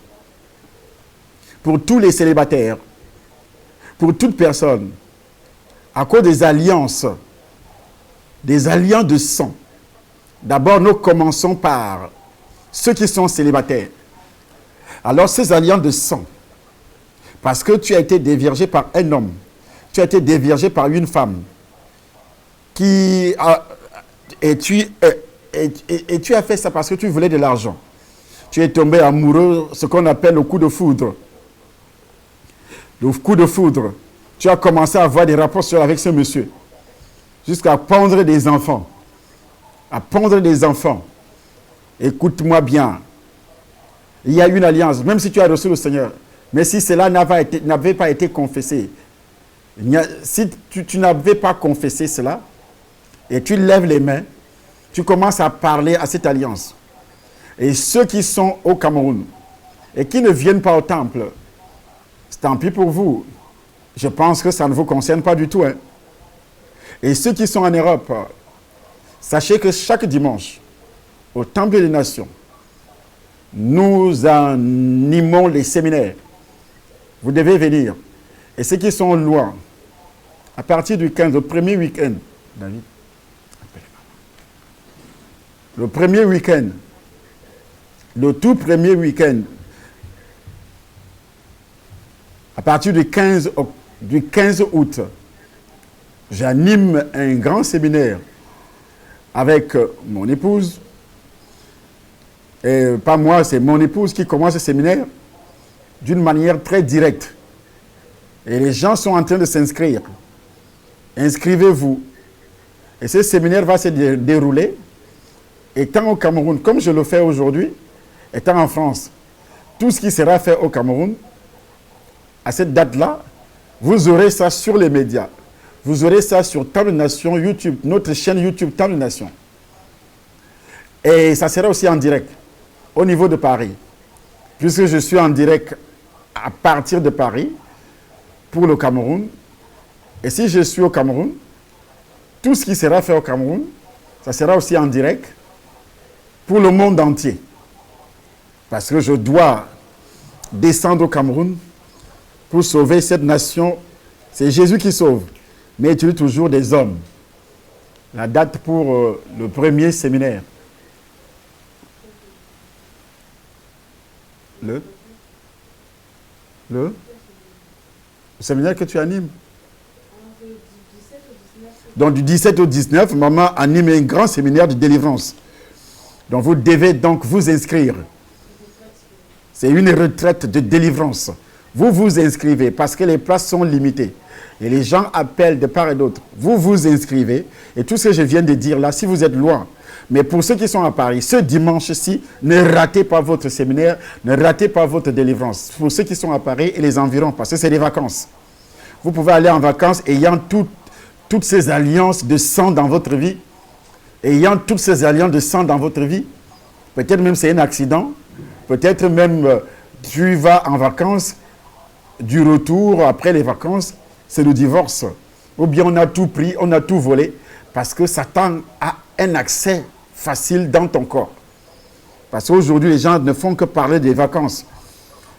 Pour tous les célibataires. Pour toute personne. À cause des alliances. Des alliances de sang. D'abord, nous commençons par ceux qui sont célibataires. Alors, ces alliances de sang. Parce que tu as été déviergé par un homme. Tu as été déviergé par une femme. Et tu as fait ça parce que tu voulais de l'argent. Tu es tombé amoureux, ce qu'on appelle le coup de foudre. Le coup de foudre. Tu as commencé à avoir des rapports avec ce monsieur. Jusqu'à pondre des enfants. À pondre des enfants. Écoute-moi bien. Il y a une alliance, même si tu as reçu le Seigneur. Mais si cela n'avait pas été confessé, si tu n'avais pas confessé cela, et tu lèves les mains, tu commences à parler à cette alliance. Et ceux qui sont au Cameroun et qui ne viennent pas au temple, c'est tant pis pour vous. Je pense que ça ne vous concerne pas du tout. Hein. Et ceux qui sont en Europe, sachez que chaque dimanche, au Temple des Nations, nous animons les séminaires. Vous devez venir. Et ceux qui sont loin, à partir du 15, le premier week-end, David, le premier week-end, le tout premier week-end, à partir du 15 août, j'anime un grand séminaire avec mon épouse. Et pas moi, c'est mon épouse qui commence ce séminaire d'une manière très directe. Et les gens sont en train de s'inscrire. Inscrivez-vous. Et ce séminaire va se dérouler. Étant au Cameroun, comme je le fais aujourd'hui, étant en France, tout ce qui sera fait au Cameroun, à cette date-là, vous aurez ça sur les médias. Vous aurez ça sur Temple Nation YouTube, notre chaîne YouTube Temple Nation. Et ça sera aussi en direct, au niveau de Paris. Puisque je suis en direct à partir de Paris, pour le Cameroun. Et si je suis au Cameroun, tout ce qui sera fait au Cameroun, ça sera aussi en direct pour le monde entier. Parce que je dois descendre au Cameroun pour sauver cette nation. C'est Jésus qui sauve, mais il utilise toujours des hommes. La date pour le premier séminaire. Le séminaire que tu animes. Donc du 17 au 19, maman anime un grand séminaire de délivrance. Donc vous devez donc vous inscrire. C'est une retraite de délivrance. Vous vous inscrivez parce que les places sont limitées. Et les gens appellent de part et d'autre. Vous vous inscrivez. Et tout ce que je viens de dire là, si vous êtes loin, mais pour ceux qui sont à Paris, ce dimanche-ci, ne ratez pas votre séminaire, ne ratez pas votre délivrance. Pour ceux qui sont à Paris et les environs, parce que c'est des vacances. Vous pouvez aller en vacances ayant toutes ces alliances de sang dans votre vie, ayant toutes ces alliances de sang dans votre vie. Peut-être même c'est un accident, peut-être même tu vas en vacances, du retour après les vacances, c'est le divorce. Ou bien on a tout pris, on a tout volé, parce que Satan a un accès facile dans ton corps. Parce qu'aujourd'hui, les gens ne font que parler des vacances,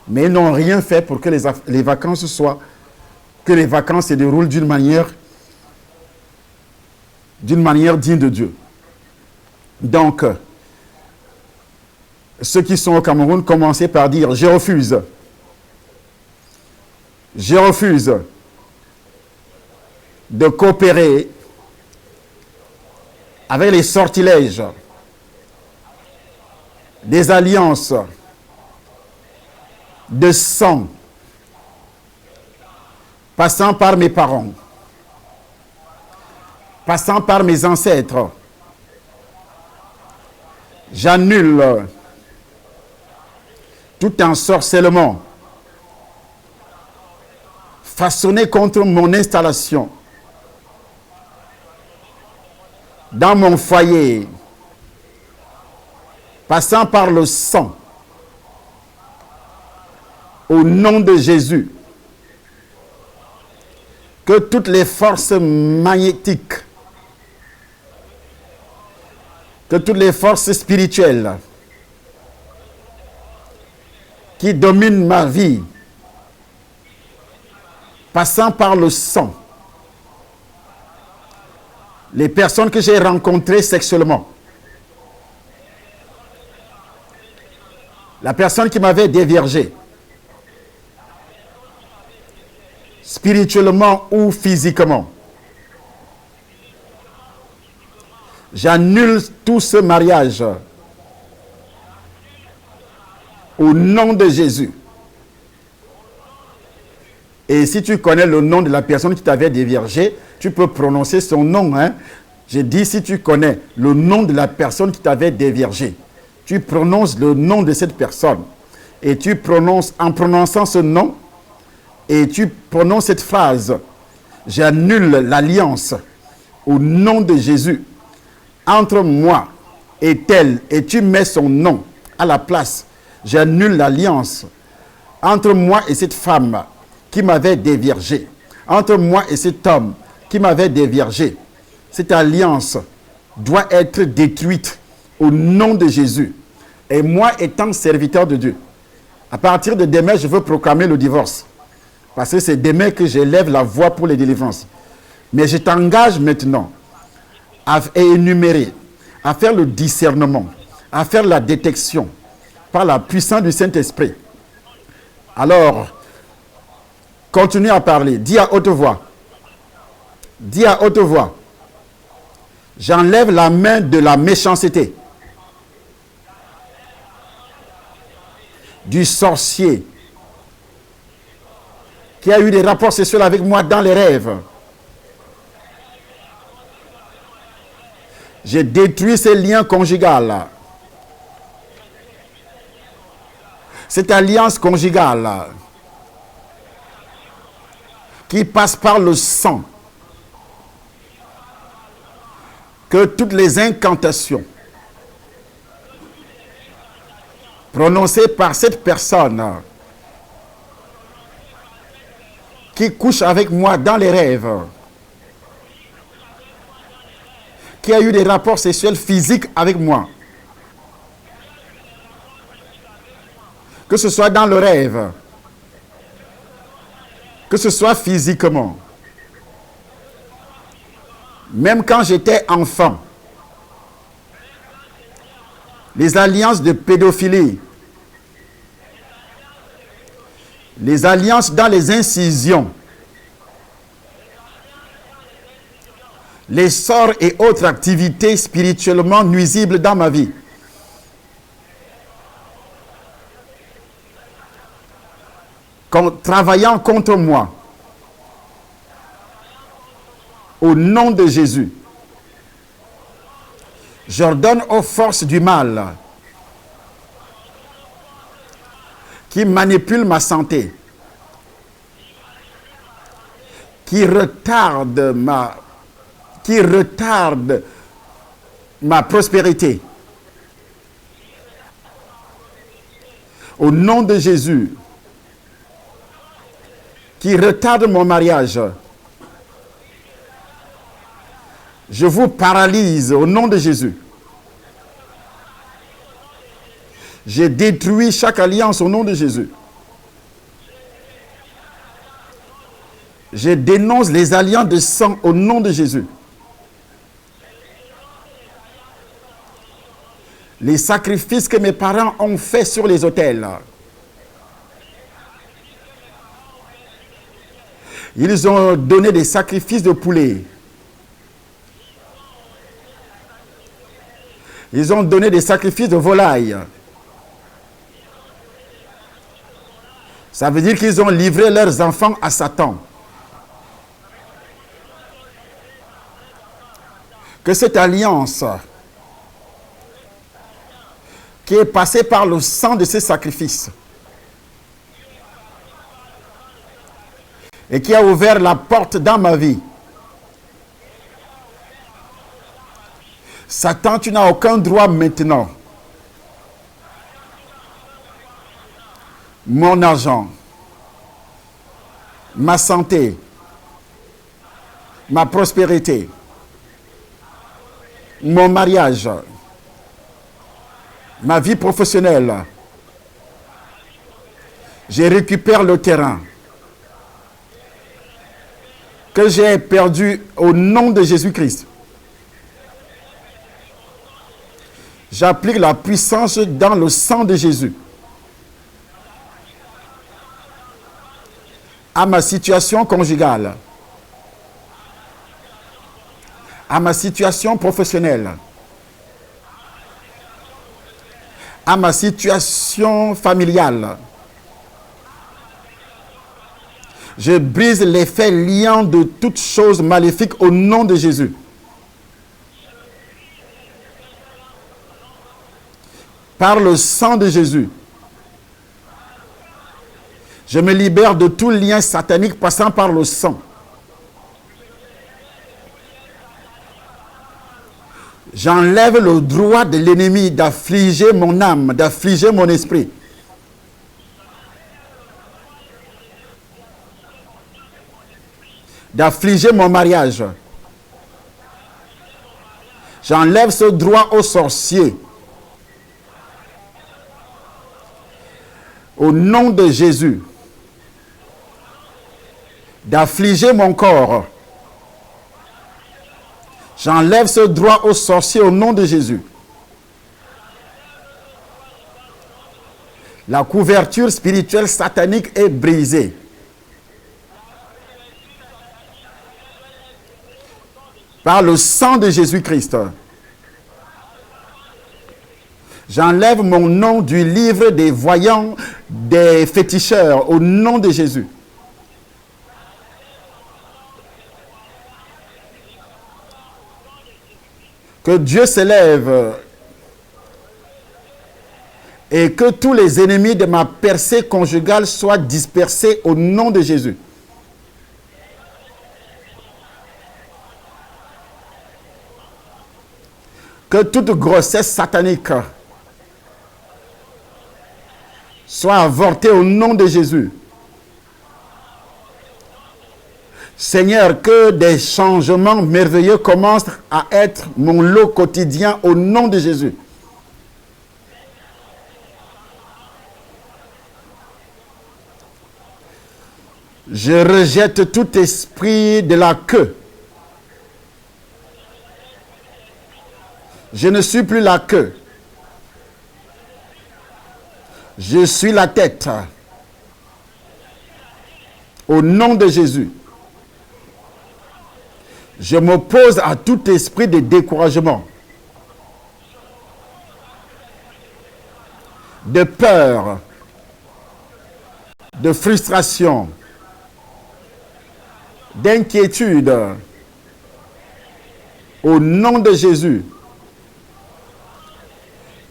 mais ils n'ont rien fait pour que les vacances se déroulent d'une manière digne de Dieu. Donc, ceux qui sont au Cameroun, commencez par dire « Je refuse ». Je refuse de coopérer avec les sortilèges, des alliances de sang, passant par mes parents, passant par mes ancêtres. J'annule tout ensorcellement façonné contre mon installation dans mon foyer, passant par le sang, au nom de Jésus, que toutes les forces magnétiques, que toutes les forces spirituelles qui dominent ma vie, passant par le sang, les personnes que j'ai rencontrées sexuellement, la personne qui m'avait déviergé, spirituellement ou physiquement, j'annule tout ce mariage au nom de Jésus. Et si tu connais le nom de la personne qui t'avait déviergé, tu peux prononcer son nom. Hein? J'ai dit, si tu connais le nom de la personne qui t'avait déviergé, tu prononces le nom de cette personne. Et tu prononces, en prononçant ce nom, et tu prononces cette phrase, j'annule l'alliance au nom de Jésus entre moi et elle, et tu mets son nom à la place. J'annule l'alliance entre moi et cette femme qui m'avait déviergé. entre moi et cet homme qui m'avait déviergé. Cette alliance doit être détruite au nom de Jésus. Et moi, étant serviteur de Dieu, à partir de demain, je veux proclamer le divorce. Parce que c'est demain que j'élève la voix pour les délivrances. Mais je t'engage maintenant à énumérer, à faire le discernement, à faire la détection par la puissance du Saint-Esprit. Alors, continue à parler. Dis à haute voix. Dis à haute voix. J'enlève la main de la méchanceté, du sorcier qui a eu des rapports sexuels avec moi dans les rêves. J'ai détruit ces liens conjugaux. Cette alliance conjugale qui passe par le sang. Que toutes les incantations prononcées par cette personne qui couche avec moi dans les rêves, qui a eu des rapports sexuels physiques avec moi, que ce soit dans le rêve, que ce soit physiquement, même quand j'étais enfant, les alliances de pédophilie, les alliances dans les incisions, les sorts et autres activités spirituellement nuisibles dans ma vie. Travaillant contre moi, au nom de Jésus, j'ordonne aux forces du mal qui manipulent ma santé, qui retardent ma prospérité. Au nom de Jésus, qui retardent mon mariage, je vous paralyse au nom de Jésus. J'ai détruit chaque alliance au nom de Jésus. Je dénonce les alliances de sang au nom de Jésus. Les sacrifices que mes parents ont faits sur les autels. Ils ont donné des sacrifices de poulet. Ils ont donné des sacrifices de volaille. Ça veut dire qu'ils ont livré leurs enfants à Satan. Que cette alliance qui est passée par le sang de ces sacrifices et qui a ouvert la porte dans ma vie, Satan, tu n'as aucun droit maintenant. Mon argent, ma santé, ma prospérité, mon mariage, ma vie professionnelle, je récupère le terrain que j'ai perdu au nom de Jésus-Christ. J'applique la puissance dans le sang de Jésus à ma situation conjugale, à ma situation professionnelle, à ma situation familiale. Je brise l'effet liant de toutes choses maléfiques au nom de Jésus. Par le sang de Jésus, je me libère de tout lien satanique passant par le sang. J'enlève le droit de l'ennemi d'affliger mon âme, d'affliger mon esprit. d'affliger mon mariage. J'enlève ce droit aux sorciers. Au nom de Jésus, d'affliger mon corps. J'enlève ce droit aux sorciers au nom de Jésus. La couverture spirituelle satanique est brisée. Par le sang de Jésus-Christ. J'enlève mon nom du livre des voyants, des féticheurs, au nom de Jésus. Que Dieu s'élève et que tous les ennemis de ma percée conjugale soient dispersés au nom de Jésus. Que toute grossesse satanique soit avortée au nom de Jésus. Seigneur, que des changements merveilleux commencent à être mon lot quotidien au nom de Jésus. Je rejette tout esprit de la queue. Je ne suis plus la queue. Je suis la tête. Au nom de Jésus. Je m'oppose à tout esprit de découragement, de peur, de frustration, d'inquiétude. Au nom de Jésus,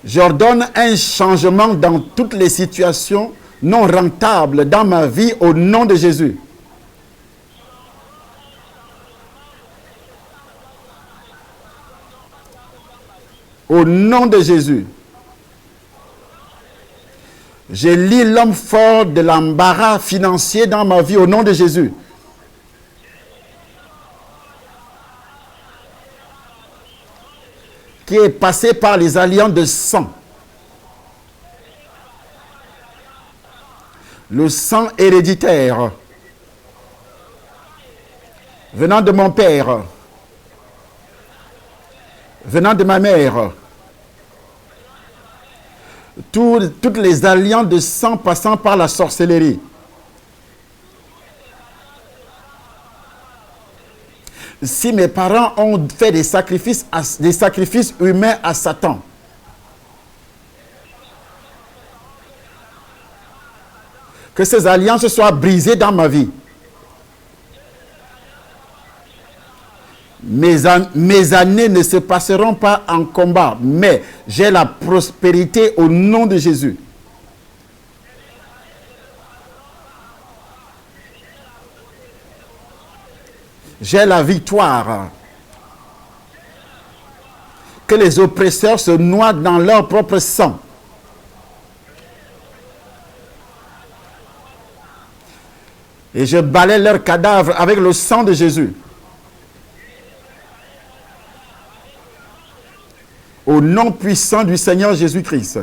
j'ordonne un changement dans toutes les situations non rentables dans ma vie au nom de Jésus. Au nom de Jésus, je lis l'homme fort de l'embarras financier dans ma vie au nom de Jésus. Qui est passé par les alliances de sang. Le sang héréditaire venant de mon père, venant de ma mère, toutes les alliances de sang passant par la sorcellerie. Si mes parents ont fait des sacrifices humains à Satan, que ces alliances soient brisées dans ma vie. Mes années ne se passeront pas en combat, mais j'ai la prospérité au nom de Jésus. J'ai la victoire. Que les oppresseurs se noient dans leur propre sang. Et je balaie leurs cadavres avec le sang de Jésus. Au nom puissant du Seigneur Jésus-Christ.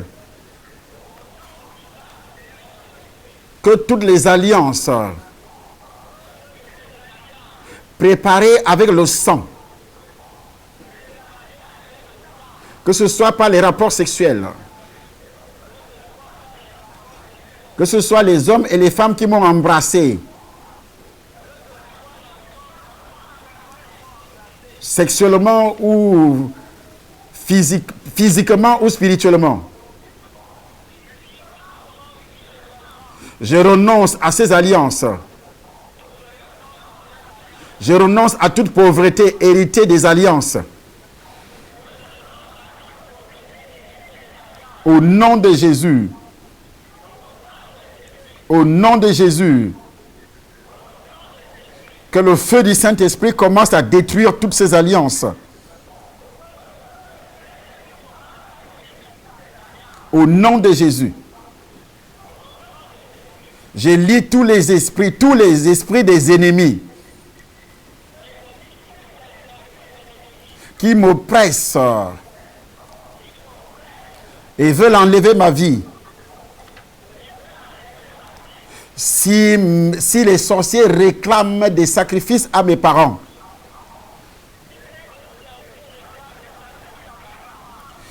Que toutes les alliances préparées avec le sang, que ce soit par les rapports sexuels, que ce soit les hommes et les femmes qui m'ont embrassé, sexuellement ou physiquement ou spirituellement. Je renonce à ces alliances. Je renonce à toute pauvreté héritée des alliances. Au nom de Jésus. Au nom de Jésus. Que le feu du Saint-Esprit commence à détruire toutes ces alliances. Au nom de Jésus. Je lis tous les esprits des ennemis qui m'oppressent et veulent enlever ma vie. Si les sorciers réclament des sacrifices à mes parents,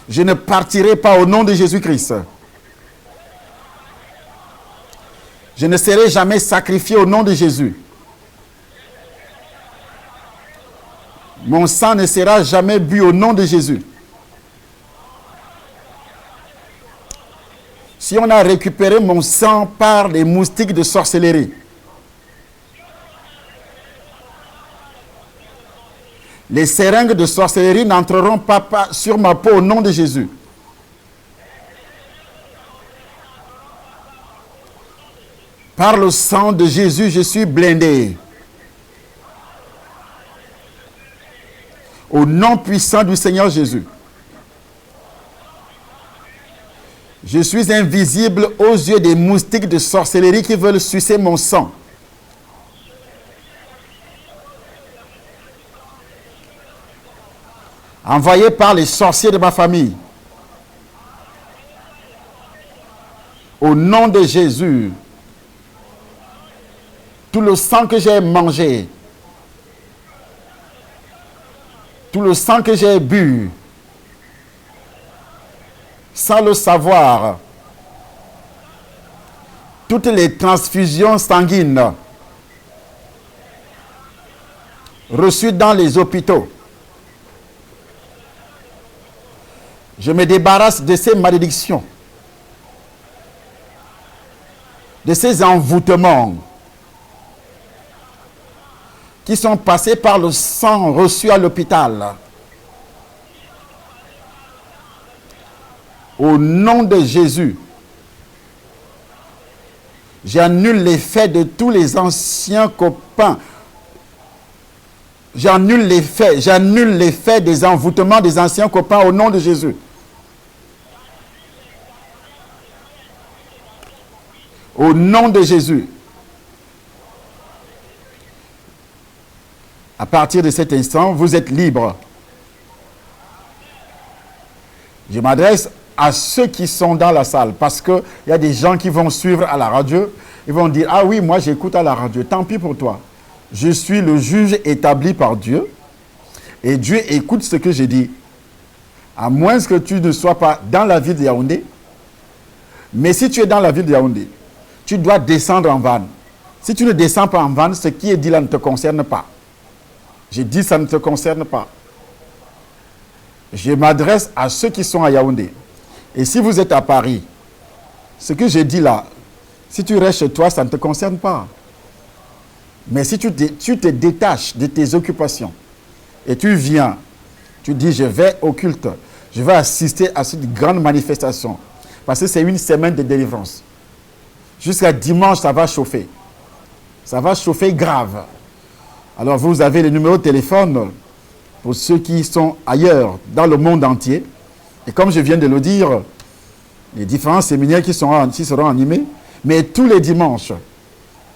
je ne partirai pas au nom de Jésus-Christ. Je ne serai jamais sacrifié au nom de Jésus. Mon sang ne sera jamais bu au nom de Jésus. Si on a récupéré mon sang par les moustiques de sorcellerie, les seringues de sorcellerie n'entreront pas sur ma peau au nom de Jésus. Par le sang de Jésus, je suis blindé. Au nom puissant du Seigneur Jésus. Je suis invisible aux yeux des moustiques de sorcellerie qui veulent sucer mon sang. Envoyé par les sorciers de ma famille. Au nom de Jésus, tout le sang que j'ai mangé, tout le sang que j'ai bu, sans le savoir, toutes les transfusions sanguines reçues dans les hôpitaux, je me débarrasse de ces malédictions, de ces envoûtements qui sont passés par le sang reçu à l'hôpital. Au nom de Jésus, j'annule l'effet de tous les anciens copains. J'annule l'effet des envoûtements des anciens copains au nom de Jésus. Au nom de Jésus. À partir de cet instant, vous êtes libre. Je m'adresse à ceux qui sont dans la salle, parce qu'il y a des gens qui vont suivre à la radio, ils vont dire, ah oui, moi j'écoute à la radio, tant pis pour toi. Je suis le juge établi par Dieu, et Dieu écoute ce que je dis. À moins que tu ne sois pas dans la ville de Yaoundé, mais si tu es dans la ville de Yaoundé, tu dois descendre en van. Si tu ne descends pas en van, ce qui est dit là ne te concerne pas. J'ai dit, ça ne te concerne pas. Je m'adresse à ceux qui sont à Yaoundé. Et si vous êtes à Paris, ce que j'ai dit là, si tu restes chez toi, ça ne te concerne pas. Mais si tu te détaches de tes occupations et tu viens, tu dis, je vais au culte, je vais assister à cette grande manifestation. Parce que c'est une semaine de délivrance. Jusqu'à dimanche, ça va chauffer. Ça va chauffer grave. Alors, vous avez le numéro de téléphone pour ceux qui sont ailleurs, dans le monde entier. Et comme je viens de le dire, les différents séminaires qui seront animés, mais tous les dimanches,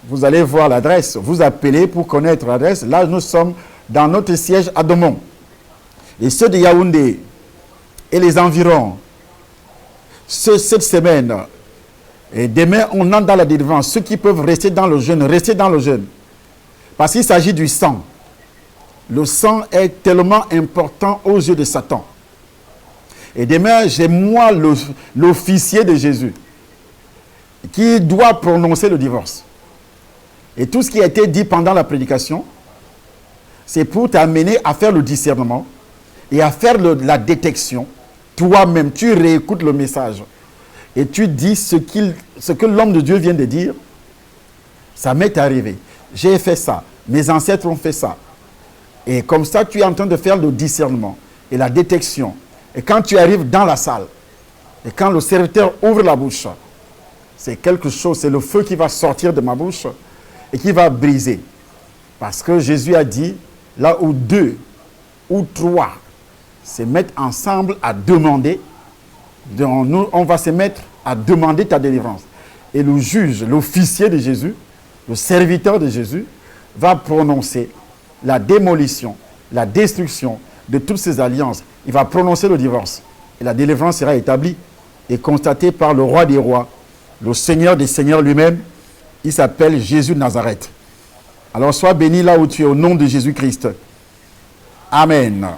vous allez voir l'adresse, vous appelez pour connaître l'adresse. Là, nous sommes dans notre siège à Domon. Et ceux de Yaoundé et les environs, cette semaine, et demain, on entre dans la délivrance. Ceux qui peuvent rester dans le jeûne, restez dans le jeûne. Parce qu'il s'agit du sang. Le sang est tellement important aux yeux de Satan. Et demain, j'ai moi l'officier de Jésus qui doit prononcer le divorce. Et tout ce qui a été dit pendant la prédication, c'est pour t'amener à faire le discernement et à faire la détection. Toi-même, tu réécoutes le message et tu dis ce que l'homme de Dieu vient de dire. Ça m'est arrivé. J'ai fait ça. Mes ancêtres ont fait ça. Et comme ça, tu es en train de faire le discernement et la détection. Et quand tu arrives dans la salle, et quand le serviteur ouvre la bouche, c'est quelque chose, c'est le feu qui va sortir de ma bouche et qui va briser. Parce que Jésus a dit, là où 2 ou 3 se mettent ensemble à demander, on va se mettre à demander ta délivrance. Et le juge, l'officier de Jésus, le serviteur de Jésus, va prononcer la démolition, la destruction de toutes ces alliances. Il va prononcer le divorce. Et la délivrance sera établie et constatée par le roi des rois, le Seigneur des seigneurs lui-même. Il s'appelle Jésus de Nazareth. Alors sois béni là où tu es au nom de Jésus-Christ. Amen.